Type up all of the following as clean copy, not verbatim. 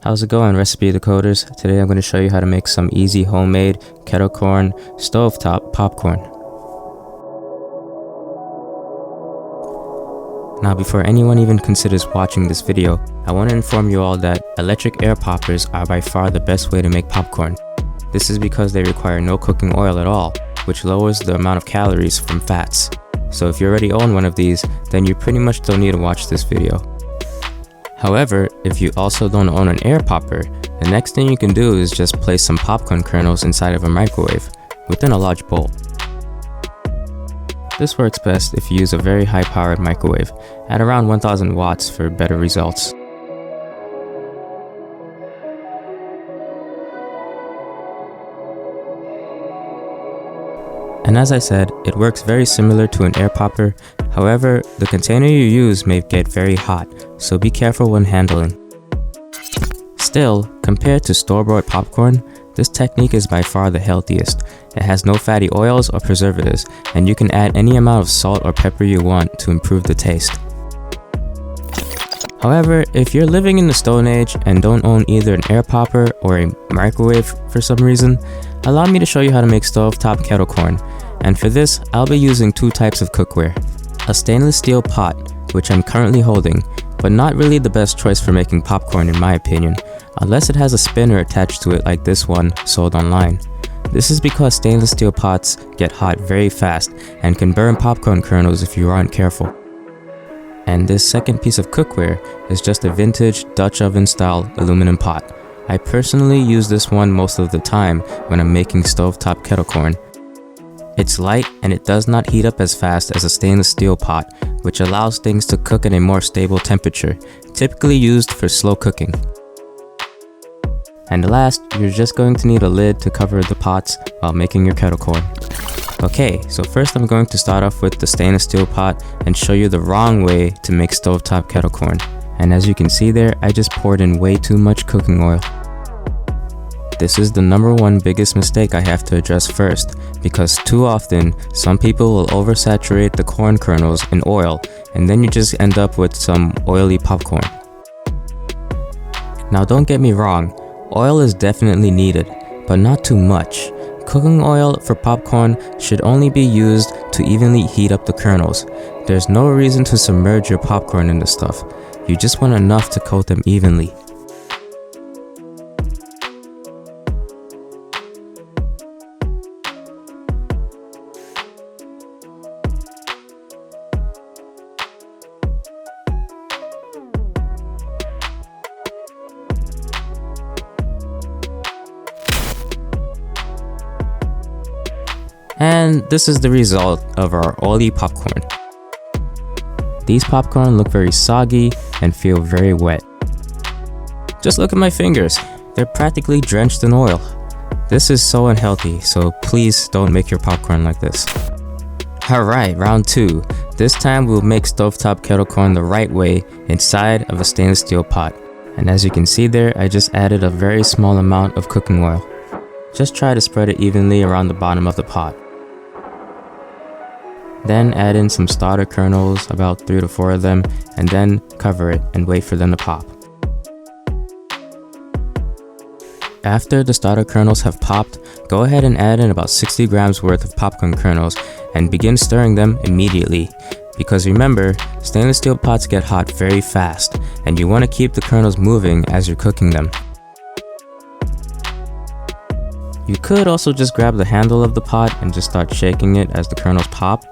How's it going, recipe decoders? Today I'm going to show you how to make some easy homemade kettle corn stovetop popcorn. Now before anyone even considers watching this video, I want to inform you all that electric air poppers are by far the best way to make popcorn. This is because they require no cooking oil at all, which lowers the amount of calories from fats. So if you already own one of these, then you pretty much don't need to watch this video. However, if you also don't own an air popper, the next thing you can do is just place some popcorn kernels inside of a microwave within a large bowl. This works best if you use a very high-powered microwave at around 1000 watts for better results. And as I said, it works very similar to an air popper. However, the container you use may get very hot, so be careful when handling. Still, compared to store-bought popcorn, this technique is by far the healthiest. It has no fatty oils or preservatives, and you can add any amount of salt or pepper you want to improve the taste. However, if you're living in the Stone Age and don't own either an air popper or a microwave for some reason, allow me to show you how to make stovetop kettle corn. And for this, I'll be using two types of cookware. A stainless steel pot, which I'm currently holding, but not really the best choice for making popcorn in my opinion, unless it has a spinner attached to it like this one sold online. This is because stainless steel pots get hot very fast and can burn popcorn kernels if you aren't careful. And this second piece of cookware is just a vintage Dutch oven style aluminum pot. I personally use this one most of the time when I'm making stovetop kettle corn. It's light and it does not heat up as fast as a stainless steel pot, which allows things to cook at a more stable temperature, typically used for slow cooking. And last, you're just going to need a lid to cover the pots while making your kettle corn. Okay, so first I'm going to start off with the stainless steel pot and show you the wrong way to make stovetop kettle corn. And as you can see there, I just poured in way too much cooking oil. This is the number one biggest mistake I have to address first, because too often, some people will oversaturate the corn kernels in oil, and then you just end up with some oily popcorn. Now don't get me wrong, oil is definitely needed, but not too much. Cooking oil for popcorn should only be used to evenly heat up the kernels. There's no reason to submerge your popcorn in the stuff. You just want enough to coat them evenly. And this is the result of our oily popcorn. These popcorn look very soggy and feel very wet. Just look at my fingers, they're practically drenched in oil. This is so unhealthy, so please don't make your popcorn like this. Alright, round 2. This time we'll make stovetop kettle corn the right way inside of a stainless steel pot. And as you can see there, I just added a very small amount of cooking oil. Just try to spread it evenly around the bottom of the pot. Then add in some starter kernels, about 3 to 4 of them, and then cover it and wait for them to pop. After the starter kernels have popped, go ahead and add in about 60 grams worth of popcorn kernels and begin stirring them immediately. Because remember, stainless steel pots get hot very fast, and you want to keep the kernels moving as you're cooking them. You could also just grab the handle of the pot and just start shaking it as the kernels pop.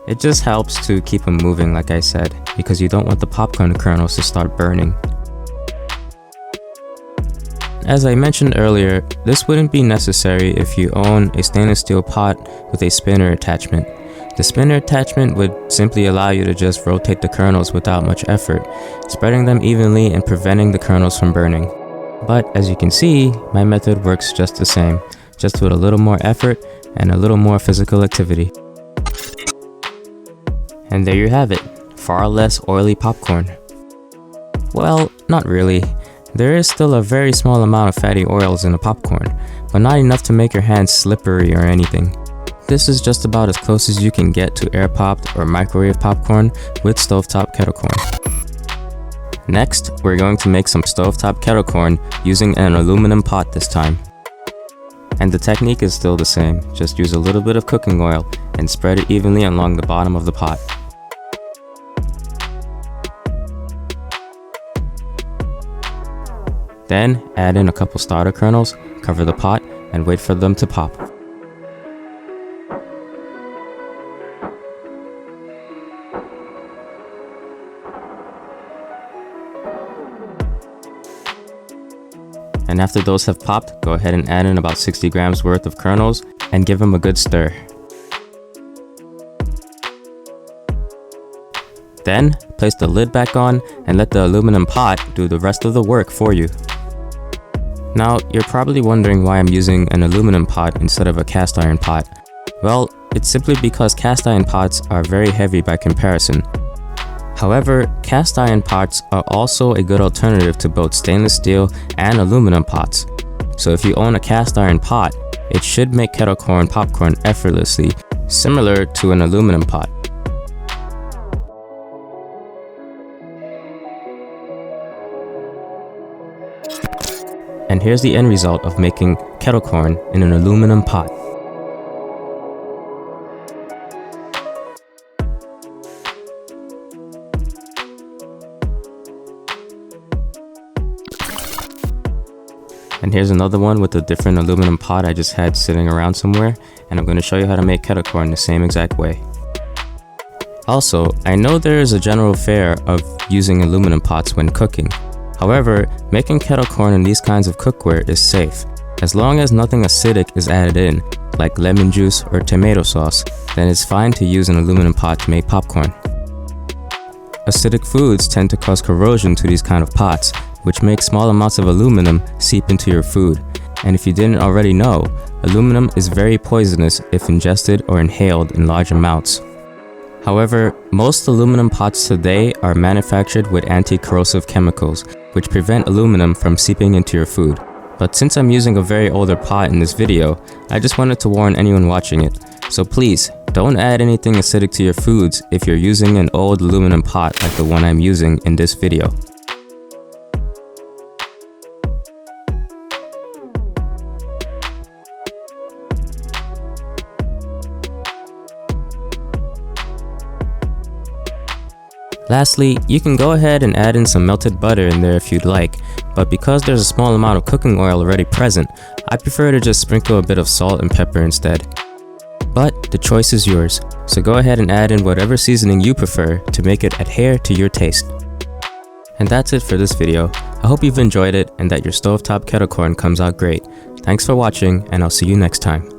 It just helps to keep them moving, like I said, because you don't want the popcorn kernels to start burning. As I mentioned earlier, this wouldn't be necessary if you own a stainless steel pot with a spinner attachment. The spinner attachment would simply allow you to just rotate the kernels without much effort, spreading them evenly and preventing the kernels from burning. But as you can see, my method works just the same, just with a little more effort and a little more physical activity. And there you have it, far less oily popcorn. Well, not really. There is still a very small amount of fatty oils in the popcorn, but not enough to make your hands slippery or anything. This is just about as close as you can get to air popped or microwave popcorn with stovetop kettle corn. Next, we're going to make some stovetop kettle corn using an aluminum pot this time. And the technique is still the same, just use a little bit of cooking oil and spread it evenly along the bottom of the pot. Then add in a couple starter kernels, cover the pot, and wait for them to pop. And after those have popped, go ahead and add in about 60 grams worth of kernels and give them a good stir. Then, place the lid back on and let the aluminum pot do the rest of the work for you. Now, you're probably wondering why I'm using an aluminum pot instead of a cast iron pot. Well, it's simply because cast iron pots are very heavy by comparison. However, cast iron pots are also a good alternative to both stainless steel and aluminum pots. So if you own a cast iron pot, it should make kettle corn popcorn effortlessly, similar to an aluminum pot. And here's the end result of making kettle corn in an aluminum pot. And here's another one with a different aluminum pot I just had sitting around somewhere, and I'm going to show you how to make kettle corn the same exact way. Also, I know there is a general fear of using aluminum pots when cooking. However, making kettle corn in these kinds of cookware is safe. As long as nothing acidic is added in, like lemon juice or tomato sauce, then it's fine to use an aluminum pot to make popcorn. Acidic foods tend to cause corrosion to these kind of pots, which makes small amounts of aluminum seep into your food. And if you didn't already know, aluminum is very poisonous if ingested or inhaled in large amounts. However, most aluminum pots today are manufactured with anti-corrosive chemicals, which prevent aluminum from seeping into your food. But since I'm using a very older pot in this video, I just wanted to warn anyone watching it. So please, don't add anything acidic to your foods if you're using an old aluminum pot like the one I'm using in this video. Lastly, you can go ahead and add in some melted butter in there if you'd like, but because there's a small amount of cooking oil already present, I prefer to just sprinkle a bit of salt and pepper instead. But the choice is yours, so go ahead and add in whatever seasoning you prefer to make it adhere to your taste. And that's it for this video. I hope you've enjoyed it and that your stovetop kettle corn comes out great. Thanks for watching, and I'll see you next time.